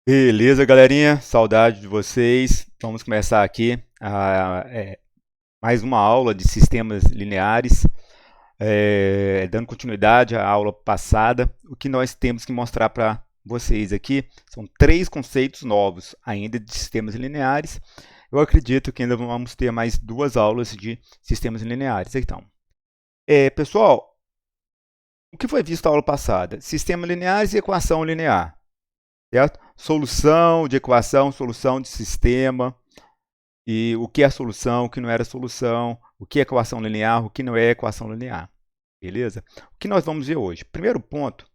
Beleza, galerinha? Saudade de vocês. Vamos começar aqui mais uma aula de sistemas lineares, dando continuidade à aula passada. O que nós temos que mostrar para vocês aqui são três conceitos novos ainda de sistemas lineares. Eu acredito que ainda vamos ter mais duas aulas de sistemas lineares. Então, pessoal, o que foi visto na aula passada? Sistemas lineares e equação linear. Certo? Solução de equação, solução de sistema, e o que é solução, o que não era solução, o que é equação linear, o que não é equação linear. Beleza? O que nós vamos ver hoje? Primeiro ponto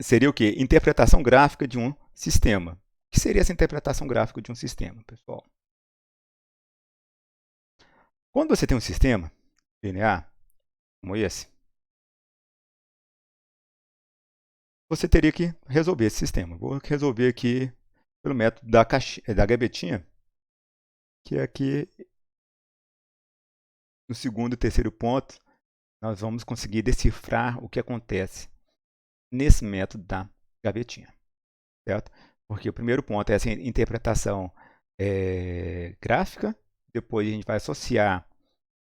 seria o quê? Interpretação gráfica de um sistema. O que seria essa interpretação gráfica de um sistema, pessoal? Quando você tem um sistema linear, como esse, você teria que resolver esse sistema. Vou resolver aqui pelo método da gavetinha, que é aqui no segundo e terceiro ponto, nós vamos conseguir decifrar o que acontece nesse método da gavetinha, certo? Porque o primeiro ponto é essa interpretação gráfica, depois a gente vai associar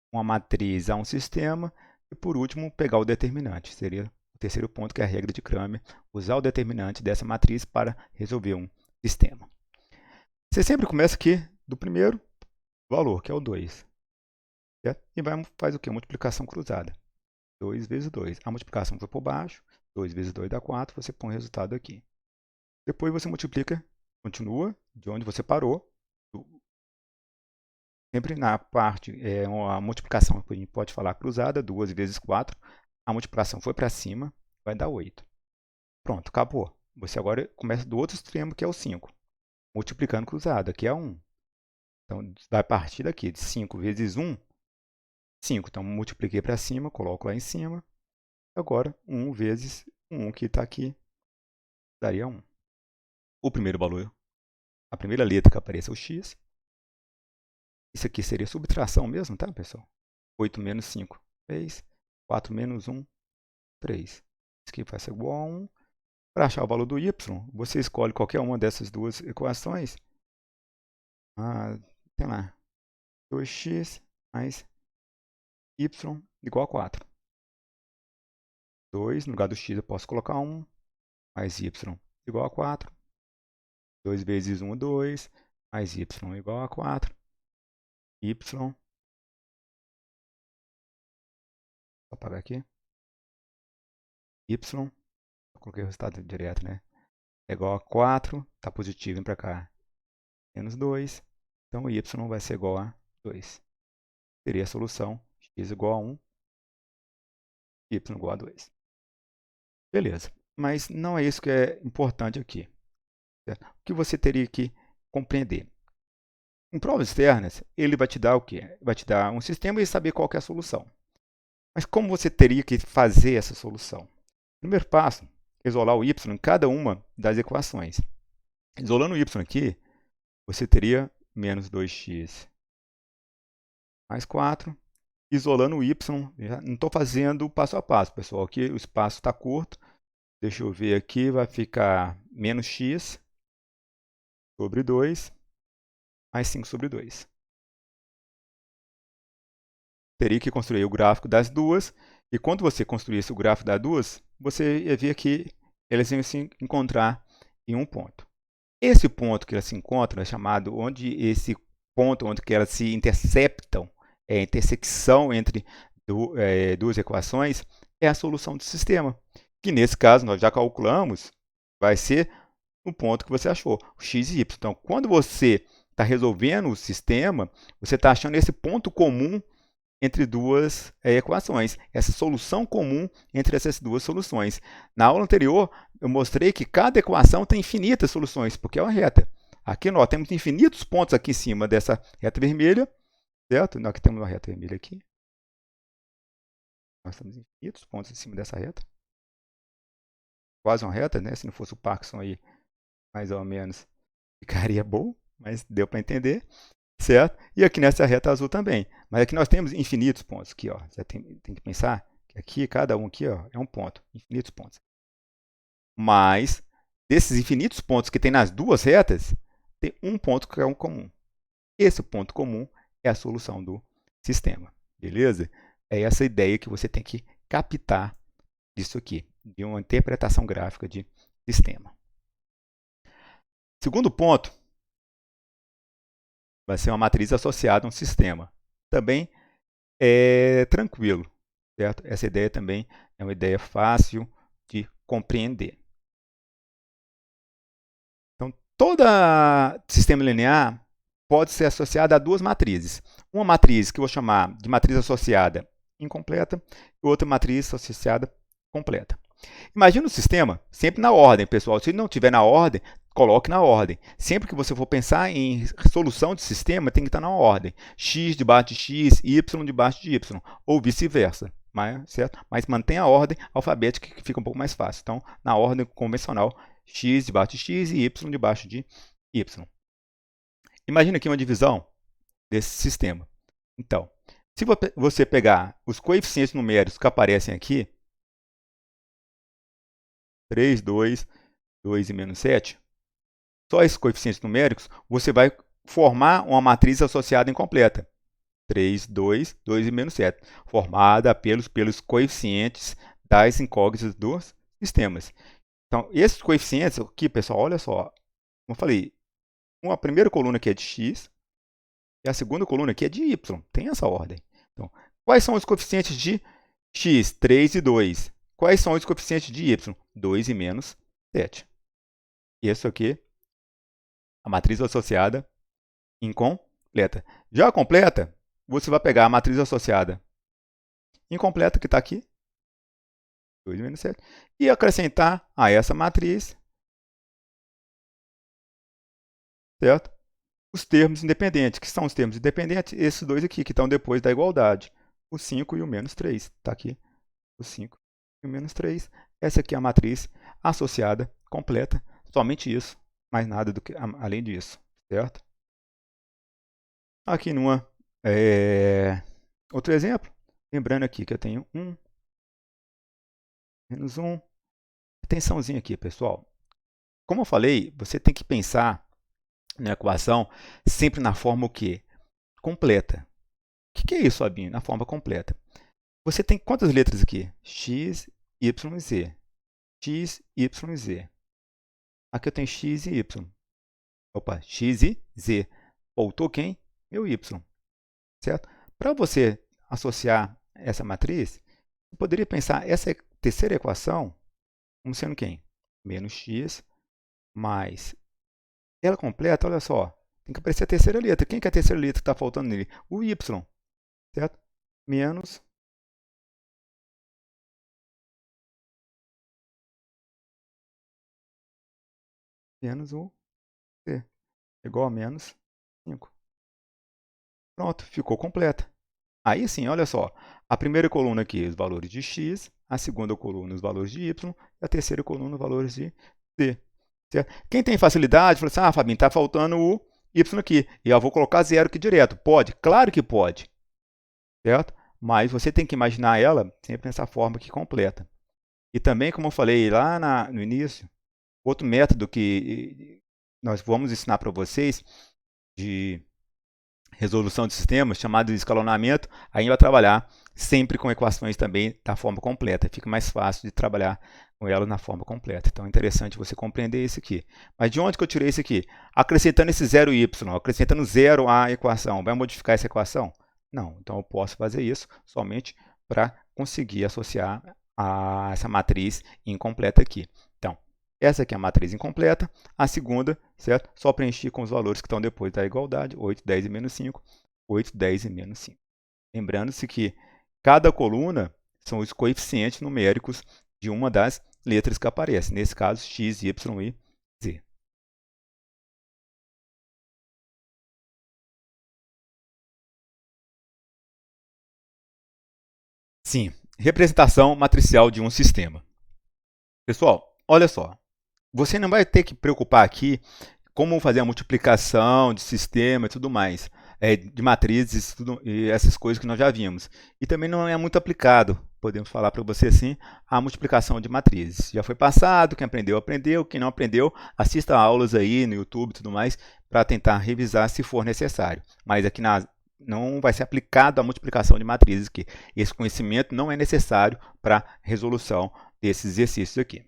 uma matriz a um sistema, e por último, pegar o determinante. Seria o terceiro ponto, que é a regra de Cramer, usar o determinante dessa matriz para resolver um sistema. Você sempre começa aqui do primeiro valor, que é o 2. Certo? E faz o quê? Multiplicação cruzada. 2 vezes 2. A multiplicação foi por baixo. 2 vezes 2 dá 4. Você põe o resultado aqui. Depois você multiplica, continua de onde você parou. Sempre na parte, a multiplicação, a gente pode falar cruzada, 2 vezes 4. A multiplicação foi para cima, vai dar 8. Pronto, acabou. Você agora começa do outro extremo, que é o 5. Multiplicando cruzada, que é 1. Então, vai partir daqui, de 5 vezes 1, 5. Então, multipliquei para cima, coloco lá em cima. Agora, 1 vezes 1, que está aqui, daria 1. O primeiro valor, a primeira letra que aparece é o x. Isso aqui seria subtração mesmo, tá, pessoal? 8 menos 5, 3. 4 menos 1, 3. Isso aqui vai ser igual a 1. Para achar o valor do y, você escolhe qualquer uma dessas duas equações. Tem lá, 2x mais y igual a 4. 2, no lugar do x eu posso colocar 1, mais y igual a 4. 2 vezes 1 é 2, mais y igual a 4. Y, vou apagar aqui. Y, eu coloquei o resultado direto, né? É igual a 4, está positivo, vem para cá. Menos 2, então y vai ser igual a 2. Seria a solução, x igual a 1, y igual a 2. Beleza, mas não é isso que é importante aqui. Certo? O que você teria que compreender? Em provas externas, ele vai te dar o quê? Vai te dar um sistema e saber qual que é a solução. Mas como você teria que fazer essa solução? Primeiro passo, isolar o y em cada uma das equações. Isolando o y aqui, você teria menos 2x mais 4. Isolando o y, já não estou fazendo passo a passo, pessoal. Aqui o espaço está curto. Deixa eu ver aqui, vai ficar menos x sobre 2 mais 5 sobre 2. Teria que construir o gráfico das duas, e quando você construísse o gráfico das duas, você ia ver que elas iam se encontrar em um ponto. Esse ponto que elas se encontram é chamado onde esse ponto onde que elas se interceptam, a intersecção entre duas equações, é a solução do sistema, que nesse caso nós já calculamos, vai ser o ponto que você achou, o x e y. Então, quando você está resolvendo o sistema, você está achando esse ponto comum entre duas equações, essa solução comum entre essas duas soluções. Na aula anterior, eu mostrei que cada equação tem infinitas soluções, porque é uma reta. Aqui nós temos infinitos pontos aqui em cima dessa reta vermelha, certo? Nós aqui temos uma reta vermelha aqui. Nós temos infinitos pontos em cima dessa reta. Quase uma reta, né? Se não fosse o Parkinson aí, mais ou menos, ficaria bom, mas deu para entender. Certo? E aqui nessa reta azul também. Mas aqui nós temos infinitos pontos. Aqui, ó. Você tem que pensar que aqui, cada um aqui, ó, é um ponto. Infinitos pontos. Mas desses infinitos pontos que tem nas duas retas, tem um ponto que é um comum. Esse ponto comum é a solução do sistema, beleza? É essa ideia que você tem que captar disso aqui, de uma interpretação gráfica de sistema. Segundo ponto, vai ser uma matriz associada a um sistema. Também é tranquilo, certo? Essa ideia também é uma ideia fácil de compreender. Então, todo sistema linear pode ser associado a duas matrizes. Uma matriz que eu vou chamar de matriz associada incompleta e outra matriz associada completa. Imagina o sistema sempre na ordem, pessoal. Se não estiver na ordem, coloque na ordem. Sempre que você for pensar em solução de sistema, tem que estar na ordem. X debaixo de X, Y debaixo de Y, ou vice-versa. Mas mantenha a ordem alfabética que fica um pouco mais fácil. Então, na ordem convencional, X debaixo de X e Y debaixo de Y. Imagina aqui uma divisão desse sistema. Então, se você pegar os coeficientes numéricos que aparecem aqui, 3, 2, 2 e menos 7, só esses coeficientes numéricos, você vai formar uma matriz associada incompleta. 3, 2, 2 e menos 7, formada pelos coeficientes das incógnitas dos sistemas. Então, esses coeficientes aqui, pessoal, olha só, como eu falei, uma primeira coluna aqui é de x e a segunda coluna aqui é de y, tem essa ordem. Então, quais são os coeficientes de x? 3 e 2. Quais são os coeficientes de y? 2 e menos 7. E isso aqui, a matriz associada incompleta. Já a completa, você vai pegar a matriz associada incompleta, que está aqui, 2 menos 7, e acrescentar a essa matriz, certo? Os termos independentes. Que são os termos independentes? Esses dois aqui, que estão depois da igualdade. O 5 e o menos 3. Está aqui o 5 e o menos 3. Essa aqui é a matriz associada completa. Somente isso, mais nada do que, além disso, certo? Aqui numa outro exemplo, lembrando aqui que eu tenho 1, menos 1. Atençãozinha aqui, pessoal. Como eu falei, você tem que pensar na equação sempre na forma o quê? Completa. O que é isso, Fabinho? Na forma completa. Você tem quantas letras aqui? X, Y e Z. X, Y e Z. Aqui eu tenho X e Y. Opa, X e Z. Faltou quem? Meu Y. Certo? Para você associar essa matriz, você poderia pensar essa terceira equação como sendo quem? Menos X mais... Ela completa, olha só, tem que aparecer a terceira letra. Quem que é a terceira letra que está faltando nele? O Y. Certo? Menos o C. Igual a menos 5. Pronto, ficou completa. Aí sim, olha só. A primeira coluna aqui, os valores de x. A segunda coluna, os valores de y. E a terceira coluna, os valores de z. Certo? Quem tem facilidade, fala assim, Fabinho, está faltando o y aqui. E eu vou colocar zero aqui direto. Pode? Claro que pode. Certo? Mas você tem que imaginar ela sempre nessa forma aqui completa. E também, como eu falei lá no início, outro método que nós vamos ensinar para vocês de resolução de sistemas, chamado de escalonamento, a gente vai trabalhar sempre com equações também da forma completa. Fica mais fácil de trabalhar com elas na forma completa. Então é interessante você compreender isso aqui. Mas de onde que eu tirei isso aqui? Acrescentando esse 0y, acrescentando 0 à equação. Vai modificar essa equação? Não. Então eu posso fazer isso somente para conseguir associar a essa matriz incompleta aqui. Então, essa aqui é a matriz incompleta. A segunda, certo? Só preencher com os valores que estão depois da igualdade. 8, 10 e menos 5. 8, 10 e menos 5. Lembrando-se que cada coluna são os coeficientes numéricos de uma das letras que aparecem. Nesse caso, x, y e z. Sim, representação matricial de um sistema. Pessoal, olha só. Você não vai ter que preocupar aqui como fazer a multiplicação de sistema e tudo mais. de matrizes e essas coisas que nós já vimos. E também não é muito aplicado, podemos falar para você assim, a multiplicação de matrizes. Já foi passado, quem aprendeu, aprendeu. Quem não aprendeu, assista aulas aí no YouTube e tudo mais, para tentar revisar se for necessário. Mas aqui não vai ser aplicado a multiplicação de matrizes aqui. Esse conhecimento não é necessário para a resolução desses exercícios aqui.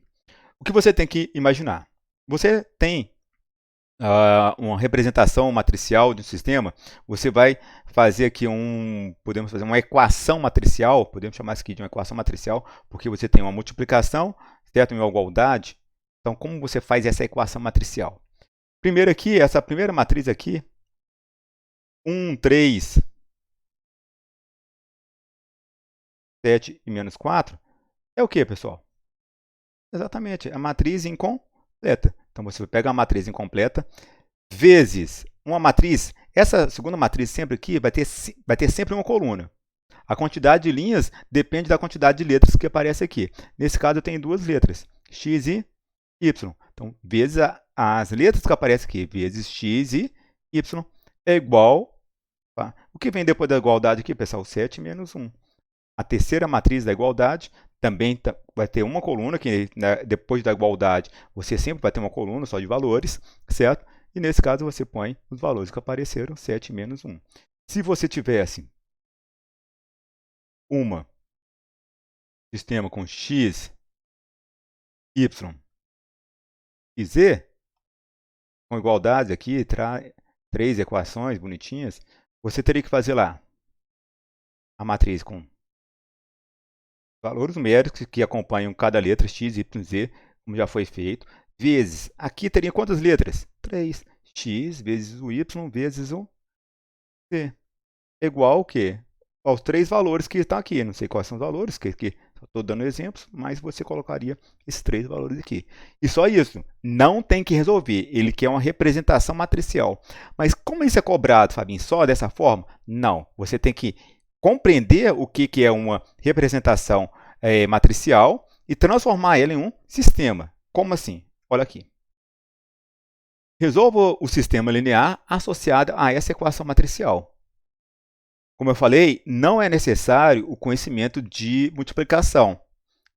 O que você tem que imaginar? Você tem uma representação matricial de um sistema, você vai fazer aqui podemos fazer uma equação matricial, podemos chamar isso aqui de uma equação matricial, porque você tem uma multiplicação, certo? Uma igualdade. Então, como você faz essa equação matricial? Primeiro aqui, essa primeira matriz aqui, 1, 3, 7 e menos 4, é o que, pessoal? Exatamente, a matriz incompleta. Então, você pega a matriz incompleta, vezes uma matriz, essa segunda matriz sempre aqui vai ter sempre uma coluna. A quantidade de linhas depende da quantidade de letras que aparece aqui. Nesse caso, eu tenho duas letras, x e y. Então, vezes as letras que aparecem aqui, vezes x e y, é igual... Tá? O que vem depois da igualdade aqui, pessoal? 7 menos 1. A terceira matriz da igualdade também vai ter uma coluna, que né, depois da igualdade você sempre vai ter uma coluna só de valores, certo? E nesse caso você põe os valores que apareceram, 7 menos 1. Se você tivesse um sistema com x, y e z, com igualdades aqui, três equações bonitinhas, você teria que fazer lá a matriz com valores numéricos que acompanham cada letra, x, y, z, como já foi feito, vezes, aqui teria quantas letras? 3. X vezes o y vezes o z. Igual o quê? Aos três valores que estão aqui. Não sei quais são os valores, que estou dando exemplos, mas você colocaria esses três valores aqui. E só isso. Não tem que resolver. Ele quer uma representação matricial. Mas como isso é cobrado, Fabinho, só dessa forma? Não. Você tem que compreender o que é uma representação matricial e transformar ela em um sistema. Como assim? Olha aqui. Resolva o sistema linear associado a essa equação matricial. Como eu falei, não é necessário o conhecimento de multiplicação,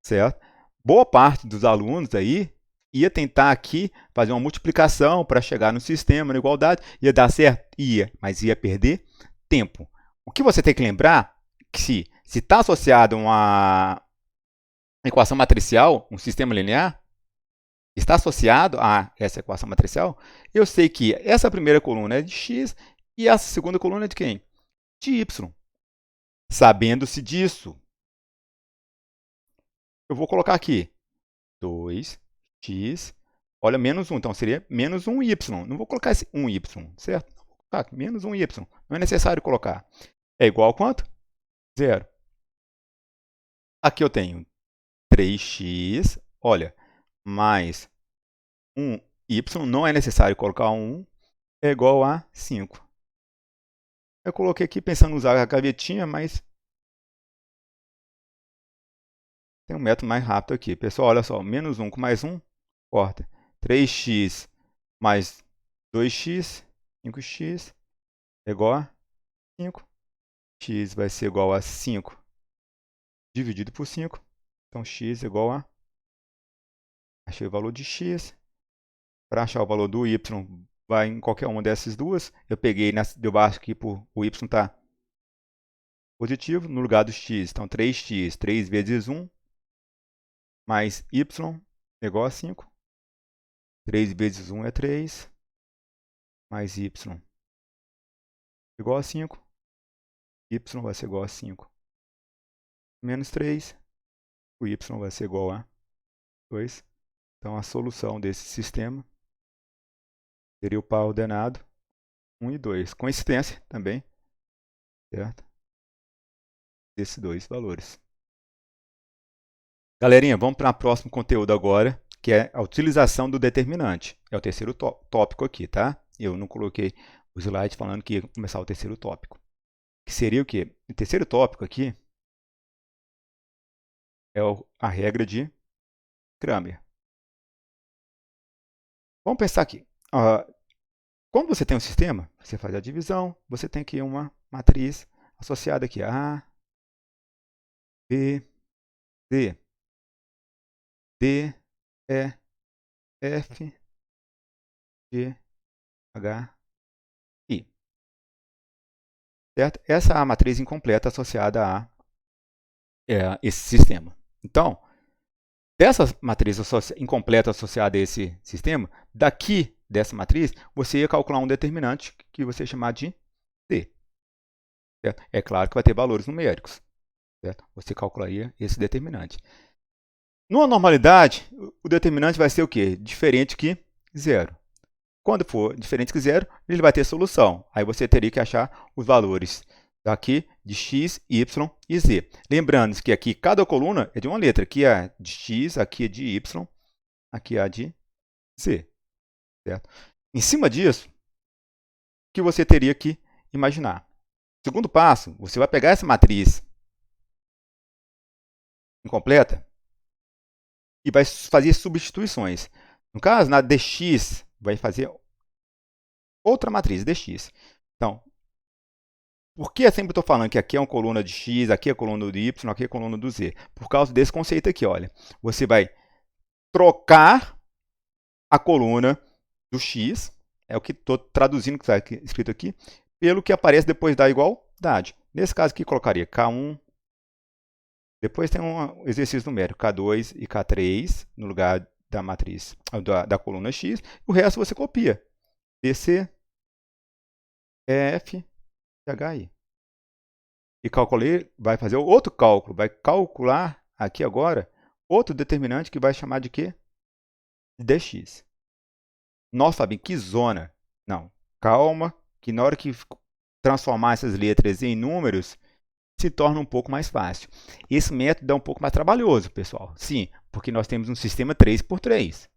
certo? Boa parte dos alunos aí ia tentar aqui fazer uma multiplicação para chegar no sistema, na igualdade, ia dar certo? Ia, mas ia perder tempo. O que você tem que lembrar é que se está associado a uma equação matricial, um sistema linear, está associado a essa equação matricial, eu sei que essa primeira coluna é de x e essa segunda coluna é de quem? De y. Sabendo-se disso, eu vou colocar aqui 2x, olha, menos 1, então seria menos 1y. Não vou colocar esse 1y, certo? Vou colocar aqui, menos 1y. Não é necessário colocar. É igual a quanto? 0. Aqui eu tenho 3x, olha, mais 1y, não é necessário colocar 1, é igual a 5. Eu coloquei aqui pensando em usar a gavetinha, mas tem um método mais rápido aqui. Pessoal, olha só, menos 1 com mais 1, corta. 3x mais 2x, 5x, é igual a 5. X vai ser igual a 5 dividido por 5. Então, x é igual a... Achei o valor de x. Para achar o valor do y, vai em qualquer uma dessas duas. Eu peguei de baixo aqui, o y está positivo, no lugar do x. Então, 3x, 3 vezes 1, mais y é igual a 5. 3 vezes 1 é 3, mais y igual a 5. Y vai ser igual a 5 menos 3. O y vai ser igual a 2. Então, a solução desse sistema seria o par ordenado 1 e 2. Coincidência também, certo? Desses dois valores. Galerinha, vamos para o próximo conteúdo agora, que é a utilização do determinante. É o terceiro tópico aqui, tá? Eu não coloquei o slide falando que ia começar o terceiro tópico. Que seria o quê? O terceiro tópico aqui é a regra de Cramer. Vamos pensar aqui. Quando você tem um sistema, você faz a divisão, você tem aqui uma matriz associada aqui a B, C, D, E, F, G, H, I. Certo? Essa é a matriz incompleta associada a esse sistema. Então, dessa matriz incompleta associada a esse sistema, daqui dessa matriz, você ia calcular um determinante que você ia chamar de D. Certo? É claro que vai ter valores numéricos. Certo? Você calcularia esse determinante. Numa normalidade, o determinante vai ser o quê? Diferente que zero. Quando for diferente que zero, ele vai ter solução. Aí você teria que achar os valores daqui de x, y e z. Lembrando que aqui cada coluna é de uma letra. Aqui é de x, aqui é de y, aqui é de z. Certo? Em cima disso, o que você teria que imaginar? Segundo passo, você vai pegar essa matriz incompleta e vai fazer substituições. No caso, na dx, vai fazer outra matriz, dx. Então, por que eu sempre estou falando que aqui é uma coluna de x, aqui é a coluna do y, aqui é a coluna do z? Por causa desse conceito aqui, olha. Você vai trocar a coluna do x, é o que estou traduzindo, que está escrito aqui, pelo que aparece depois da igualdade. Nesse caso aqui, colocaria K1, depois tem um exercício numérico, K2 e K3, no lugar da matriz, da coluna x, o resto você copia. BC, EF, HI. E calculei, vai fazer outro cálculo, vai calcular aqui agora outro determinante que vai chamar de quê? Dx. Nossa, Fabinho, que zona! Não, calma, que na hora que transformar essas letras em números, se torna um pouco mais fácil. Esse método é um pouco mais trabalhoso, pessoal. Sim, porque nós temos um sistema 3x3,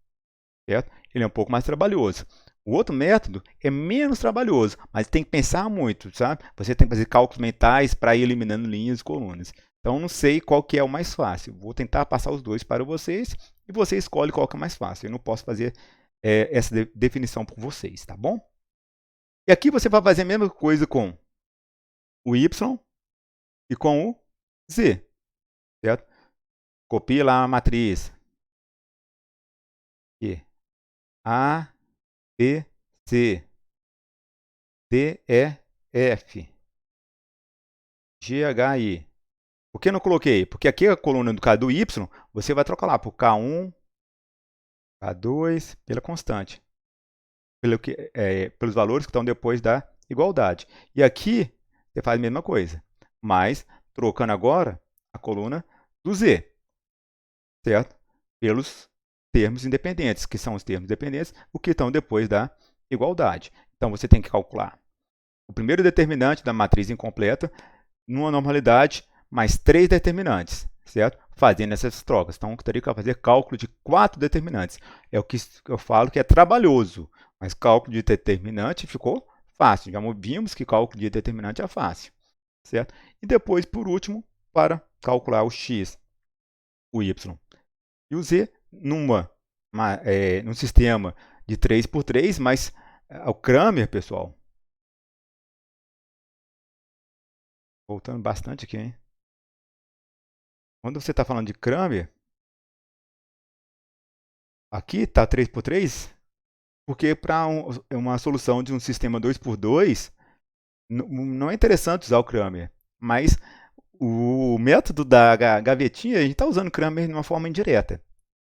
certo? Ele é um pouco mais trabalhoso. O outro método é menos trabalhoso, mas tem que pensar muito, sabe? Você tem que fazer cálculos mentais para ir eliminando linhas e colunas. Então, não sei qual que é o mais fácil. Vou tentar passar os dois para vocês e você escolhe qual que é mais fácil. Eu não posso fazer essa definição por vocês, tá bom? E aqui você vai fazer a mesma coisa com o y e com o z, certo? Copia lá a matriz. Aqui. A, B, C, D, E, F, G, H, I. Por que não coloquei? Porque aqui a coluna do Y, você vai trocar lá por K1, K2, pela constante. Pelos valores que estão depois da igualdade. E aqui, você faz a mesma coisa. Mas, trocando agora a coluna do Z. Certo? Pelos termos independentes, que são os termos dependentes, o que estão depois da igualdade. Então, você tem que calcular o primeiro determinante da matriz incompleta, numa normalidade, mais 3 determinantes, certo? Fazendo essas trocas. Então, eu teria que fazer cálculo de 4 determinantes. É o que eu falo que é trabalhoso, mas cálculo de determinante ficou fácil. Já vimos que cálculo de determinante é fácil, certo? E depois, por último, para calcular o x, o y e o z, num sistema de 3x3, mas o Cramer, pessoal, voltando bastante aqui, hein? Quando você está falando de Cramer, aqui está 3x3, porque para uma solução de um sistema 2x2, não é interessante usar o Cramer, mas o método da gavetinha, a gente está usando o Cramer de uma forma indireta.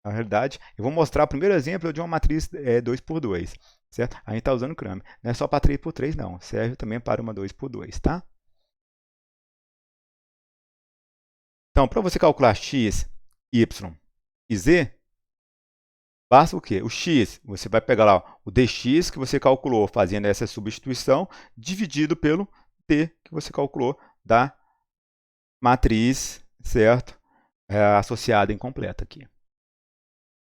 Na realidade, eu vou mostrar o primeiro exemplo de uma matriz 2x2, certo? A gente está usando o Cramer. Não é só para 3x3, não. Serve também para uma 2x2, tá? Então, para você calcular x, y e z, basta o quê? O x, você vai pegar lá o dx que você calculou fazendo essa substituição, dividido pelo t que você calculou da matriz, certo? Associada incompleta aqui.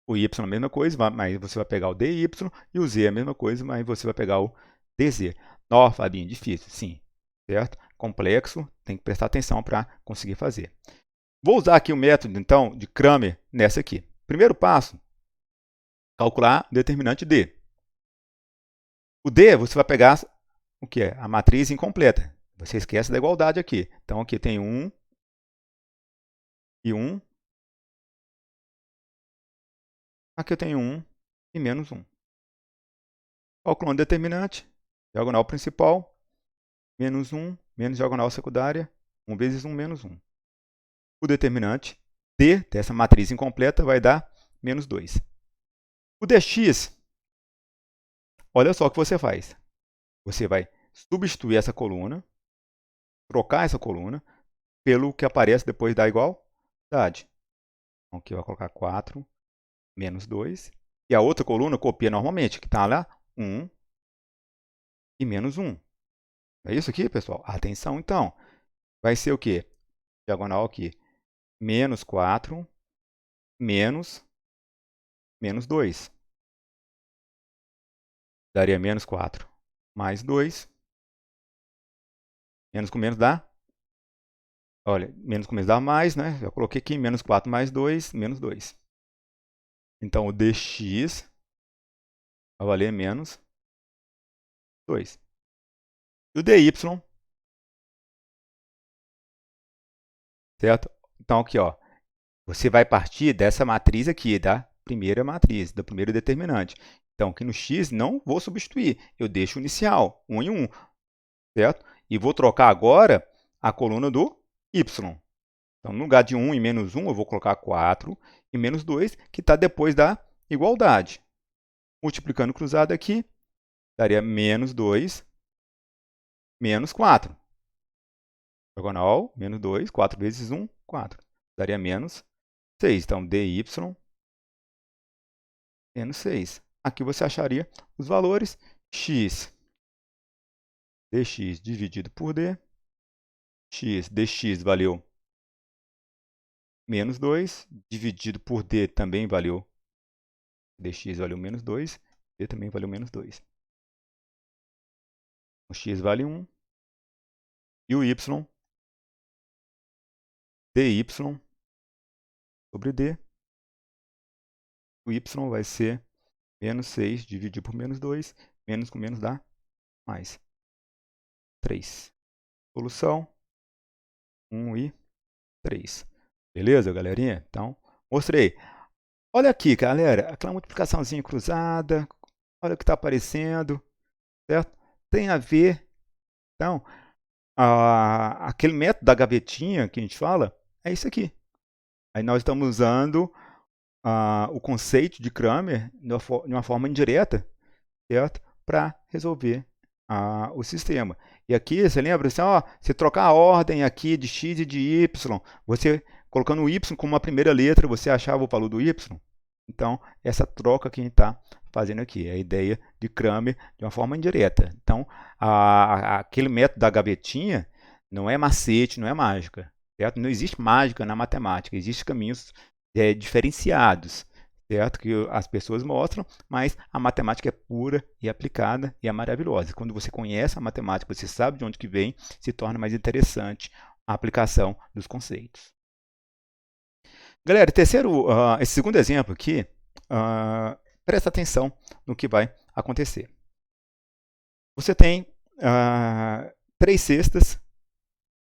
O y é a mesma coisa, mas você vai pegar o dy, e o z é a mesma coisa, mas você vai pegar o dz. Nó, Fabinho, difícil, sim, certo? Complexo, tem que prestar atenção para conseguir fazer. Vou usar aqui o método, então, de Cramer nessa aqui. Primeiro passo, calcular o determinante d. O D, você vai pegar o que é? A matriz incompleta. Você esquece da igualdade aqui. Então, aqui tem 1 e 1. Aqui eu tenho 1 e menos 1. Calculando o determinante, diagonal principal, menos 1, menos diagonal secundária, 1 vezes 1, menos 1. O determinante D dessa matriz incompleta vai dar menos 2. O dx, olha só o que você faz. Você vai substituir essa coluna, trocar essa coluna, pelo que aparece depois da igualdade. Então, aqui eu vou colocar 4 menos 2. E a outra coluna copia normalmente, que está lá 1 e menos 1. É isso aqui, pessoal? Atenção, então. Vai ser o quê? Diagonal aqui. Menos 4 menos 2. Daria menos 4 mais 2. Menos com menos dá? Olha, menos com menos dá mais, né? Já coloquei aqui menos 4 mais 2, menos 2. Então, o dx vai valer menos 2. E o dy, certo? Então, aqui, ó, você vai partir dessa matriz aqui, da primeira matriz, do primeiro determinante. Então, aqui no x, não vou substituir. Eu deixo o inicial, 1 e 1, certo? E vou trocar agora a coluna do y. Então, no lugar de 1 e menos 1, eu vou colocar 4 e menos 2, que está depois da igualdade. Multiplicando cruzado aqui, daria menos 2, menos 4. Diagonal, menos 2, 4 vezes 1, 4. Daria menos 6. Então, dy menos 6. Aqui você acharia os valores x dx dividido por d. X dx valeu menos 2, dividido por d também valeu, dx valeu menos 2, d também valeu menos 2. O x vale 1 e o y, dy sobre d, o y vai ser menos 6 dividido por menos 2, menos com menos dá mais 3. Solução 1 e 3. Beleza, galerinha? Então, mostrei. Olha aqui, galera, aquela multiplicaçãozinha cruzada, olha o que está aparecendo, certo? Tem a ver, então, aquele método da gavetinha que a gente fala, é isso aqui. Aí nós estamos usando o conceito de Cramer de uma forma indireta, certo? Para resolver o sistema. E aqui, você lembra, assim, ó, você trocar a ordem aqui de x e de y, você colocando o y como a primeira letra, você achava o valor do y? Então, essa troca que a gente está fazendo aqui, é a ideia de Cramer de uma forma indireta. Então, aquele método da gavetinha não é macete, não é mágica. Certo? Não existe mágica na matemática, existem caminhos diferenciados, certo? Que as pessoas mostram, mas a matemática é pura e aplicada e é maravilhosa. Quando você conhece a matemática, você sabe de onde que vem, se torna mais interessante a aplicação dos conceitos. Galera, esse segundo exemplo aqui, presta atenção no que vai acontecer. Você tem 3 cestas,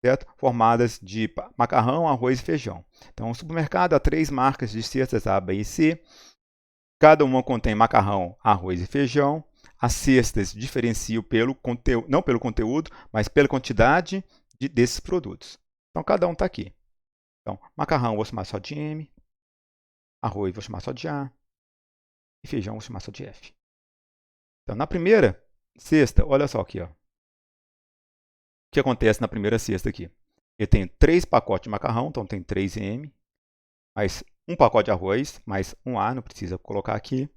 certo? Formadas de macarrão, arroz e feijão. Então, o supermercado há 3 marcas de cestas A, B e C. Cada uma contém macarrão, arroz e feijão. As cestas diferenciam pelo conteúdo, não pelo conteúdo, mas pela quantidade desses produtos. Então, cada um está aqui. Então, macarrão vou chamar só de M, arroz vou chamar só de A, e feijão vou chamar só de F. Então, na primeira cesta, olha só aqui, ó. O que acontece na primeira cesta aqui? Eu tenho 3 pacotes de macarrão, então tem 3M, mais um pacote de arroz, mais um A, não precisa colocar aqui,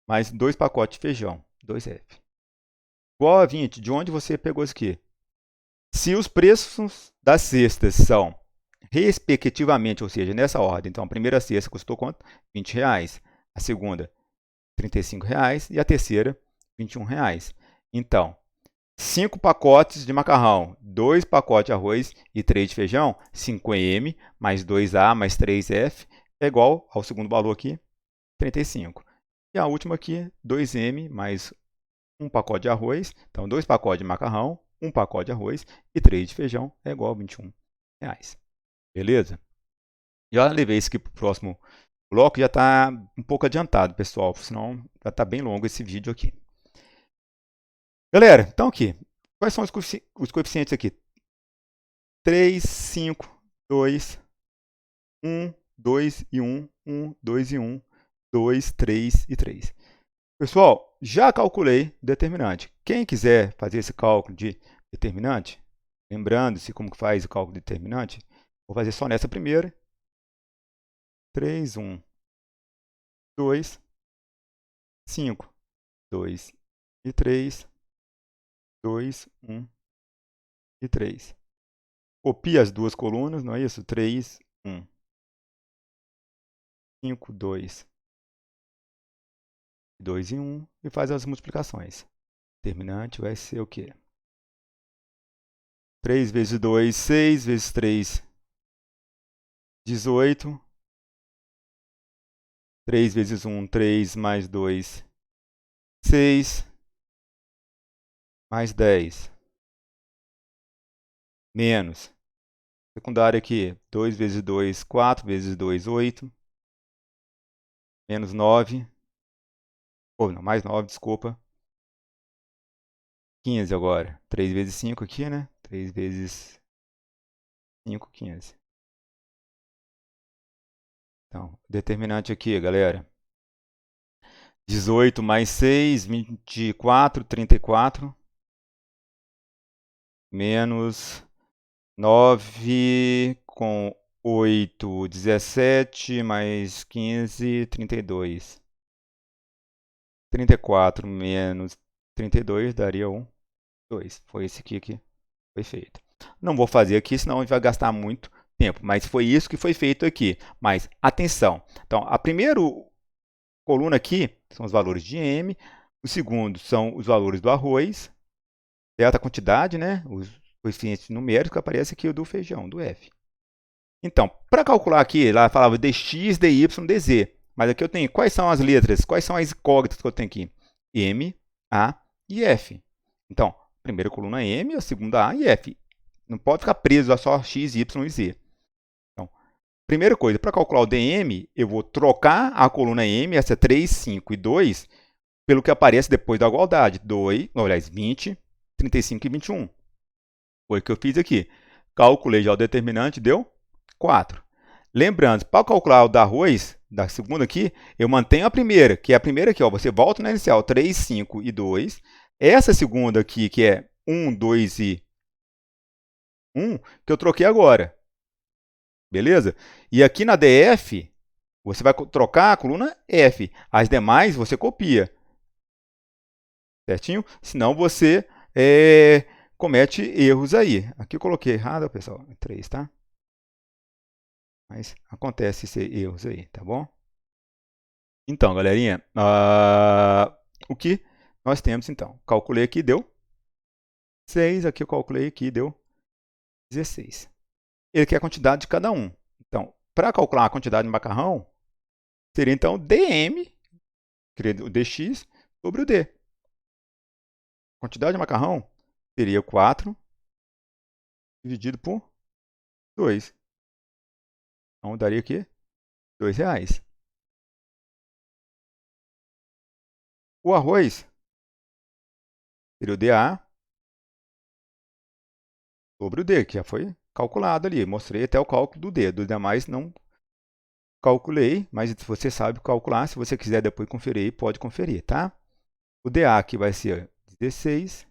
mais 2 pacotes de feijão, 2F. Igual a 20, de onde você pegou isso aqui? Se os preços das cestas são respectivamente, ou seja, nessa ordem, então a primeira cesta custou quanto? R$20, a segunda R$35 e a terceira R$21. Então, 5 pacotes de macarrão, 2 pacotes de arroz e 3 de feijão, 5M mais 2A mais 3F é igual ao segundo valor aqui, 35. E a última aqui, 2M mais um pacote de arroz. Então, 2 pacotes de macarrão, um pacote de arroz e 3 de feijão é igual a R$ 21. Beleza? Já levei isso aqui para o próximo bloco, já está um pouco adiantado, pessoal, senão já está bem longo esse vídeo aqui. Galera, então aqui, quais são os coeficientes aqui? 3, 5, 2, 1, 2 e 1, 1, 2 e 1, 2, 3 e 3. Pessoal, já calculei o determinante. Quem quiser fazer esse cálculo de determinante, lembrando-se como que faz o cálculo de determinante, vou fazer só nessa primeira. 3, 1, 2, 5, 2 e 3, 2, 1 e 3. Copia as duas colunas, não é isso? 3, 1, 5, 2, 2 e 1 e faz as multiplicações. Determinante vai ser o quê? 3 vezes 2, 6 vezes 3, 18. 3 vezes 1, 3 mais 2, 6 mais 10. Menos. Secundária aqui, 2 vezes 2, 4 vezes 2, 8. Menos 9. Ou não, mais 9, desculpa. 15 agora. 3 vezes 5 aqui, né? 3 vezes 5, 15. Então, determinante aqui, galera. 18 mais 6, 24, 34. Menos 9 com 8, 17, mais 15, 32. 34 menos 32 daria 1, 2. Foi esse aqui que foi feito. Não vou fazer aqui, senão vai gastar muito tempo, mas foi isso que foi feito aqui. Mas, atenção. Então, a primeira coluna aqui são os valores de M. O segundo são os valores do arroz. Certa a quantidade, né? Os coeficientes numéricos que aparece aqui o do feijão, do F. Então, para calcular aqui, lá falava dx, dy, dz. Mas aqui eu tenho, quais são as letras? Quais são as incógnitas que eu tenho aqui? M, A e F. Então, primeira coluna M, a segunda A e F. Não pode ficar preso a só x, y e z. Então, primeira coisa, para calcular o dm, eu vou trocar a coluna M, essa 3, 5 e 2, pelo que aparece depois da igualdade. 2, aliás, 20, 35 e 21. Foi o que eu fiz aqui. Calculei já o determinante, deu 4. Lembrando, para calcular o da arroz, da segunda aqui, eu mantenho a primeira, que é a primeira aqui, ó, você volta na inicial, 3, 5 e 2. Essa segunda aqui, que é 1, 2 e 1, que eu troquei agora. Beleza? E aqui na DF, você vai trocar a coluna F. As demais você copia. Certinho? Senão você comete erros aí. Aqui eu coloquei errado, pessoal. 3, tá? Mas acontece esses erros aí, tá bom? Então, galerinha, o que nós temos então? Calculei aqui, deu 6. Aqui eu calculei aqui, deu 16. Ele quer a quantidade de cada um. Então, para calcular a quantidade de macarrão, seria então dm, o dx, sobre o d. A quantidade de macarrão seria 4 dividido por 2. Então, daria aqui R$2. O arroz seria o dA sobre o D, que já foi calculado ali. Mostrei até o cálculo do D. Dos demais não calculei, mas você sabe calcular. Se você quiser depois conferir, pode conferir, tá? O dA aqui vai ser 16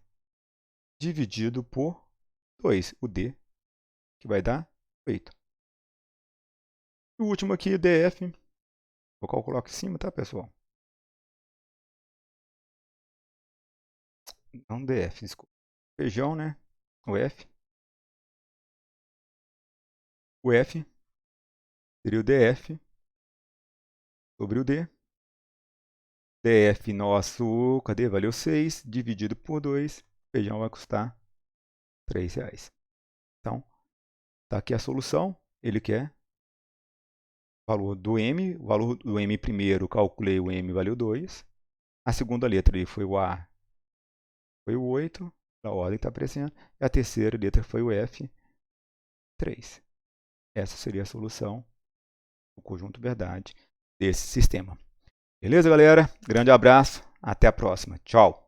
dividido por 2. O D, que vai dar 8. E o último aqui, o DF. Vou calcular aqui em cima, tá, pessoal? Não DF, desculpa. Feijão, né? O F. O F seria o DF sobre o D. DF nosso, cadê? Valeu 6, dividido por 2. Feijão vai custar R$3. Então, tá aqui a solução. Ele quer o valor do M. O valor do M primeiro, calculei o M, valeu 2. A segunda letra ali foi o A, foi o 8, a ordem está aparecendo, e a terceira letra foi o F3. Essa seria a solução do conjunto verdade desse sistema. Beleza, galera? Grande abraço, até a próxima. Tchau!